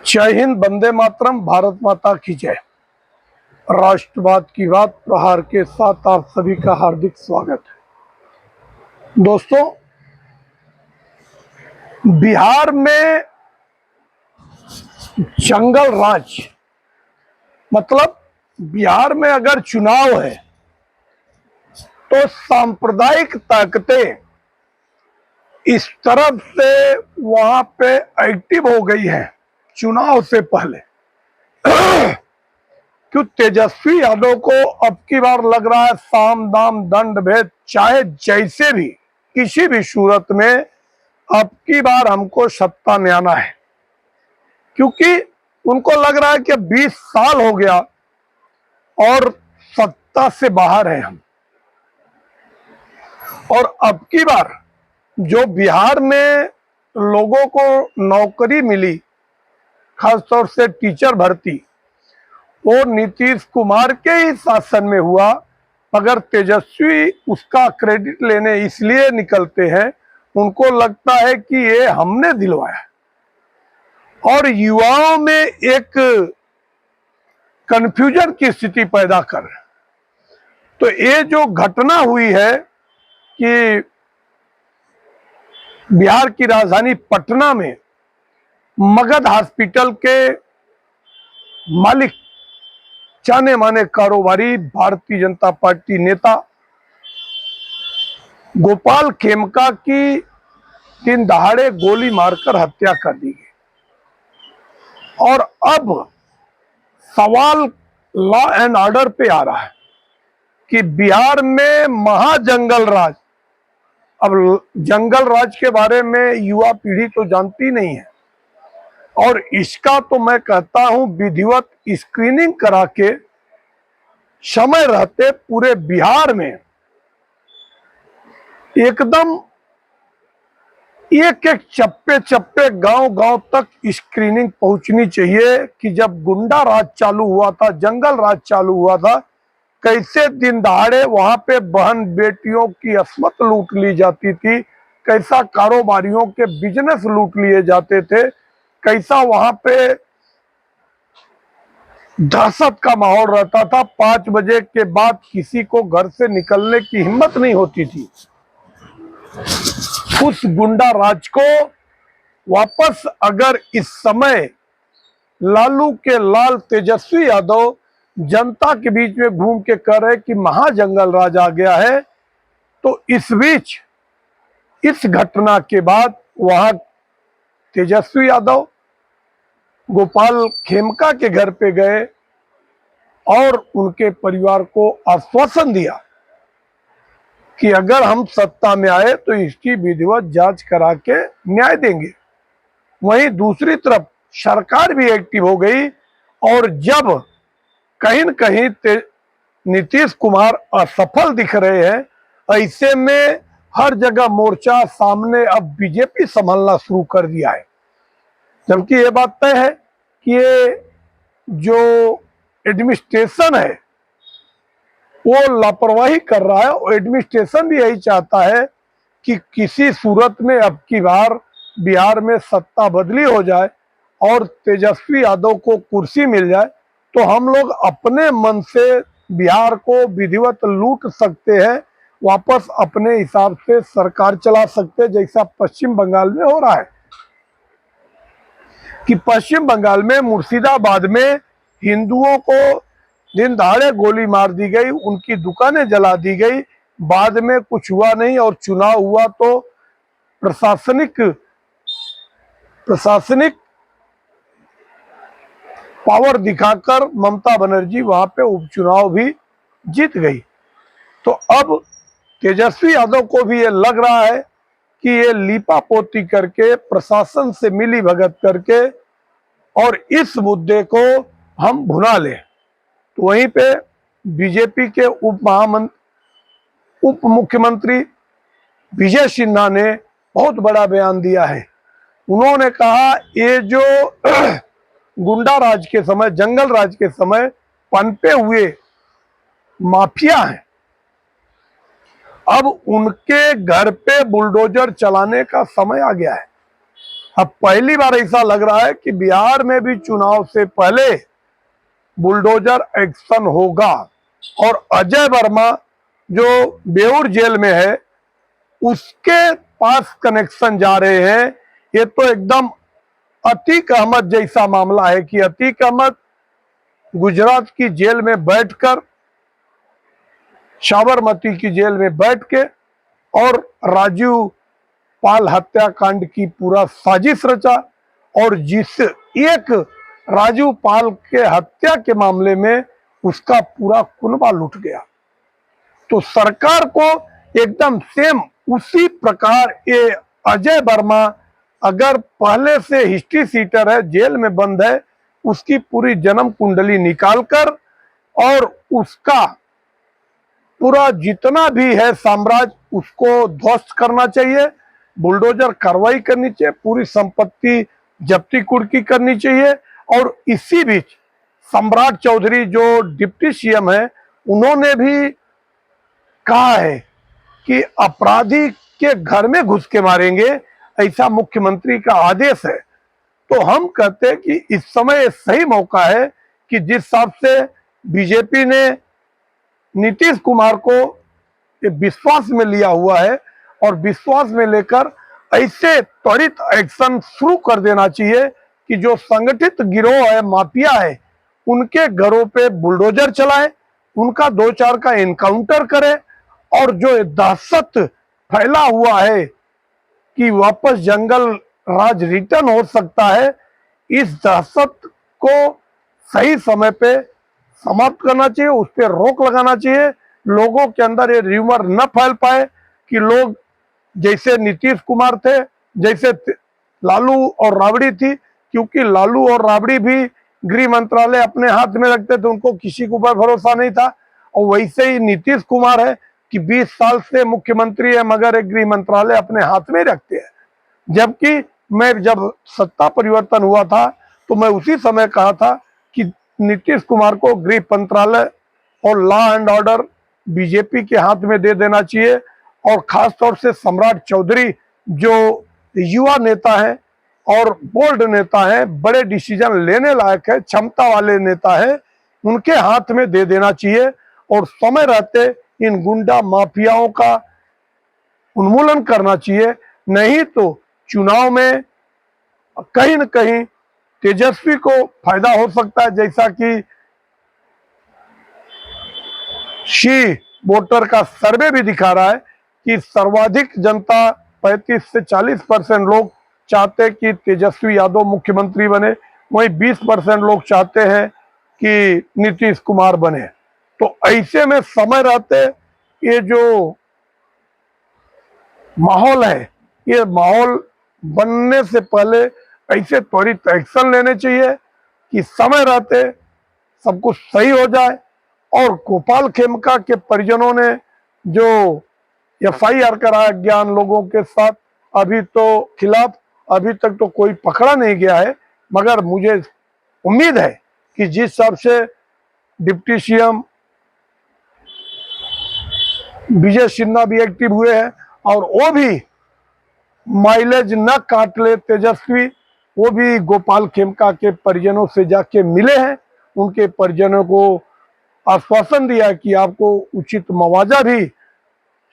जय हिंद, वंदे मातरम, भारत माता की जय। राष्ट्रवाद की बात प्रहार के साथ आप सभी का हार्दिक स्वागत है। दोस्तों, बिहार में जंगल राज मतलब बिहार में अगर चुनाव है तो सांप्रदायिक ताकतें इस तरफ से वहां पे एक्टिव हो गई हैं चुनाव से पहले। क्यों तेजस्वी यादव को अब की बार लग रहा है साम दाम दंड भेद चाहे जैसे भी किसी भी सूरत में अब की बार हमको सत्ता में आना है, क्योंकि उनको लग रहा है कि 20 साल हो गया और सत्ता से बाहर है हम। और अब की बार जो बिहार में लोगों को नौकरी मिली, खासतौर से टीचर भर्ती, वो नीतीश कुमार के ही शासन में हुआ। मगर तेजस्वी उसका क्रेडिट लेने इसलिए निकलते हैं, उनको लगता है कि ये हमने दिलवाया, और युवाओं में एक कंफ्यूजन की स्थिति पैदा कर। तो ये जो घटना हुई है कि बिहार की राजधानी पटना में मगध हॉस्पिटल के मालिक, जाने माने कारोबारी, भारतीय जनता पार्टी नेता गोपाल खेमका की दिन दहाड़े गोली मारकर हत्या कर दी गई। और अब सवाल लॉ एंड ऑर्डर पे आ रहा है कि बिहार में महाजंगल राज। अब जंगल राज के बारे में युवा पीढ़ी तो जानती नहीं है, और इसका तो मैं कहता हूं विधिवत स्क्रीनिंग करा के समय रहते पूरे बिहार में एकदम एक एक चप्पे चप्पे गांव गांव तक स्क्रीनिंग पहुंचनी चाहिए कि जब गुंडा राज चालू हुआ था, जंगल राज चालू हुआ था, कैसे दिन दहाड़े वहां पे बहन बेटियों की अस्मत लूट ली जाती थी, कैसा कारोबारियों के बिजनेस लूट लिए जाते थे, कैसा वहां पे दहशत का माहौल रहता था। 5 बजे के बाद किसी को घर से निकलने की हिम्मत नहीं होती थी। उस गुंडा राज को वापस अगर इस समय लालू के लाल तेजस्वी यादव जनता के बीच में घूम के कह रहे कि महाजंगल राज आ गया है, तो इस बीच इस घटना के बाद वहां तेजस्वी यादव गोपाल खेमका के घर पे गए और उनके परिवार को आश्वासन दिया कि अगर हम सत्ता में आए तो इसकी विधिवत जांच करा के न्याय देंगे। वहीं दूसरी तरफ सरकार भी एक्टिव हो गई, और जब कहीं न कहीं नीतीश कुमार असफल दिख रहे हैं, ऐसे में हर जगह मोर्चा सामने अब बीजेपी संभालना शुरू कर दिया है। जबकि ये बात तय है कि ये जो एडमिनिस्ट्रेशन है वो लापरवाही कर रहा है, और एडमिनिस्ट्रेशन भी यही चाहता है कि किसी सूरत में अब की बार बिहार में सत्ता बदली हो जाए और तेजस्वी यादव को कुर्सी मिल जाए, तो हम लोग अपने मन से बिहार को विधिवत लूट सकते हैं, वापस अपने हिसाब से सरकार चला सकते हैं, जैसा पश्चिम बंगाल में हो रहा है। कि पश्चिम बंगाल में मुर्शिदाबाद में हिंदुओं को दिन दहाड़े गोली मार दी गई, उनकी दुकानें जला दी गई, बाद में कुछ हुआ नहीं, और चुनाव हुआ तो प्रशासनिक पावर दिखाकर ममता बनर्जी वहां पे उपचुनाव भी जीत गई। तो अब तेजस्वी यादव को भी ये लग रहा है कि ये लीपापोती करके, प्रशासन से मिली भगत करके, और इस मुद्दे को हम भुना लें। तो वहीं पे बीजेपी के उप मुख्यमंत्री विजय सिन्हा ने बहुत बड़ा बयान दिया है। उन्होंने कहा ये जो गुंडा राज के समय, जंगल राज के समय पनपे हुए माफिया हैं, अब उनके घर पे बुलडोजर चलाने का समय आ गया है। अब पहली बार ऐसा लग रहा है कि बिहार में भी चुनाव से पहले बुलडोजर एक्शन होगा और अजय वर्मा जो बेऊर जेल में है उसके पास कनेक्शन जा रहे हैं। ये तो एकदम अतीक अहमद जैसा मामला है कि अतीक अहमद गुजरात की जेल में बैठकर, साबरमती की जेल में बैठ के और राजीव पाल हत्याकांड की पूरा साजिश रचा और जिस एक राजीव पाल के हत्या के मामले में उसका पूरा कुनबा लुट गया। तो सरकार को एकदम सेम उसी प्रकार ये अजय वर्मा अगर पहले से हिस्ट्री सीटर है, जेल में बंद है, उसकी पूरी जन्म कुंडली निकालकर और उसका पूरा जितना भी है साम्राज्य उसको ध्वस्त करना चाहिए, बुलडोजर कार्रवाई करनी चाहिए, पूरी संपत्ति जब्ती कुर्की करनी चाहिए। और इसी बीच सम्राट चौधरी जो डिप्टी सीएम है उन्होंने भी कहा है कि अपराधी के घर में घुस के मारेंगे, ऐसा मुख्यमंत्री का आदेश है। तो हम कहते हैं कि इस समय सही मौका है कि जिस हिसाब से बीजेपी ने नीतीश कुमार को विश्वास में लिया हुआ है और विश्वास में लेकर ऐसे त्वरित एक्शन शुरू कर देना चाहिए कि जो संगठित गिरोह है, माफिया है, उनके घरों पे बुलडोजर चलाए, उनका 2-4 का एनकाउंटर करे और जो दहशत फैला हुआ है कि वापस जंगल राज रिटर्न हो सकता है, इस दहशत को सही समय पे समाप्त करना चाहिए, उस पर रोक लगाना चाहिए। लोगों के अंदर ये र्यूमर न फैल पाए कि लोग जैसे नीतीश कुमार थे, जैसे लालू और राबड़ी थी, क्योंकि लालू और राबड़ी भी गृह मंत्रालय अपने हाथ में रखते थे, उनको किसी के ऊपर भरोसा नहीं था। और वैसे ही नीतीश कुमार है कि 20 साल से मुख्यमंत्री है मगर एक गृह मंत्रालय अपने हाथ में रखते हैं। जबकि मैं जब सत्ता परिवर्तन हुआ था तो मैं उसी समय कहा था कि नीतीश कुमार को गृह मंत्रालय और लॉ एंड ऑर्डर बीजेपी के हाथ में दे देना चाहिए। और खासतौर से सम्राट चौधरी जो युवा नेता है और बोल्ड नेता है, बड़े डिसीजन लेने लायक है, क्षमता वाले नेता है, उनके हाथ में दे देना चाहिए और समय रहते इन गुंडा माफियाओं का उन्मूलन करना चाहिए। नहीं तो चुनाव में कहीं न कहीं तेजस्वी को फायदा हो सकता है, जैसा कि शी वोटर का सर्वे भी दिखा रहा है कि सर्वाधिक जनता 35 से 40% लोग चाहते कि तेजस्वी यादव मुख्यमंत्री बने, वहीं 20% लोग चाहते हैं कि नीतीश कुमार बने। तो ऐसे में समय रहते ये जो माहौल है, ये माहौल बनने से पहले ऐसे त्वरित एक्शन लेने चाहिए कि समय रहते सब कुछ सही हो जाए। और गोपाल खेमका के परिजनों ने जो एफआईआर कराया ज्ञान लोगों के साथ अभी तो खिलाफ, अभी तक तो कोई पकड़ा नहीं गया है, मगर मुझे उम्मीद है कि जिस हिसाब से डिप्टी सीएम विजय सिन्हा भी एक्टिव हुए हैं और वो भी माइलेज न काट ले तेजस्वी, वो भी गोपाल खेमका के परिजनों से जाके मिले हैं, उनके परिजनों को आश्वासन दिया कि आपको उचित मुआवजा भी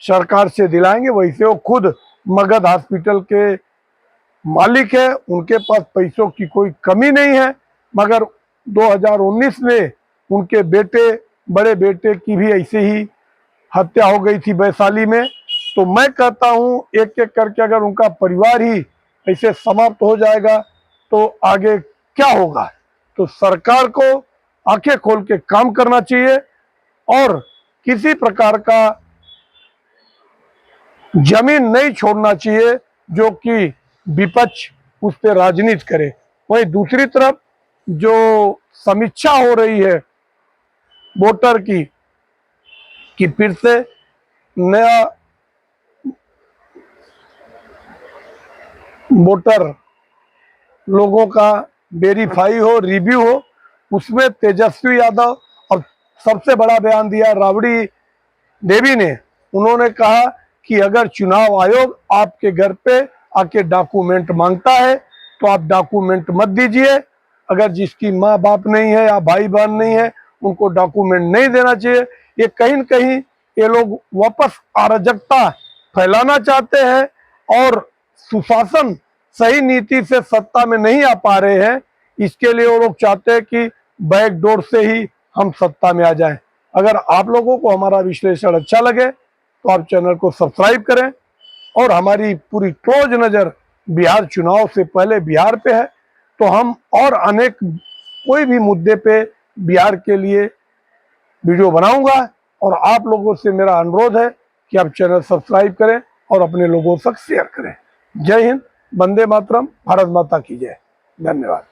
सरकार से दिलाएंगे। वैसे वो खुद मगध हॉस्पिटल के मालिक है, उनके पास पैसों की कोई कमी नहीं है, मगर 2019 में उनके बेटे, बड़े बेटे की भी ऐसे ही हत्या हो गई थी वैशाली में। तो मैं कहता हूं एक एक करके अगर उनका परिवार ही ऐसे समाप्त हो जाएगा तो आगे क्या होगा। तो सरकार को आंखें खोल के काम करना चाहिए और किसी प्रकार का जमीन नहीं छोड़ना चाहिए जो कि विपक्ष उस पर राजनीति करे। वहीं दूसरी तरफ जो समीक्षा हो रही है वोटर की कि फिर से नया वोटर लोगों का वेरीफाई हो, रिव्यू हो, उसमें तेजस्वी यादव और सबसे बड़ा बयान दिया राबड़ी देवी ने। उन्होंने कहा कि अगर चुनाव आयोग आपके घर पे आके डॉक्यूमेंट मांगता है तो आप डॉक्यूमेंट मत दीजिए। अगर जिसकी माँ बाप नहीं है या भाई बहन नहीं है, उनको डॉक्यूमेंट नहीं देना चाहिए। ये कहीं न कहीं ये लोग वापस अराजकता फैलाना चाहते हैं और सुशासन सही नीति से सत्ता में नहीं आ पा रहे हैं। इसके लिए वो लोग चाहते हैं कि बैकडोर से ही हम सत्ता में आ जाएं। अगर आप लोगों को हमारा विश्लेषण अच्छा लगे तो आप चैनल को सब्सक्राइब करें और हमारी पूरी क्लोज नज़र बिहार चुनाव से पहले बिहार पे है, तो हम और अनेक कोई भी मुद्दे पे बिहार के लिए वीडियो बनाऊंगा। और आप लोगों से मेरा अनुरोध है कि आप चैनल सब्सक्राइब करें और अपने लोगों तक शेयर करें। जय हिंद, वंदे मातरम, भारत माता की जय। धन्यवाद।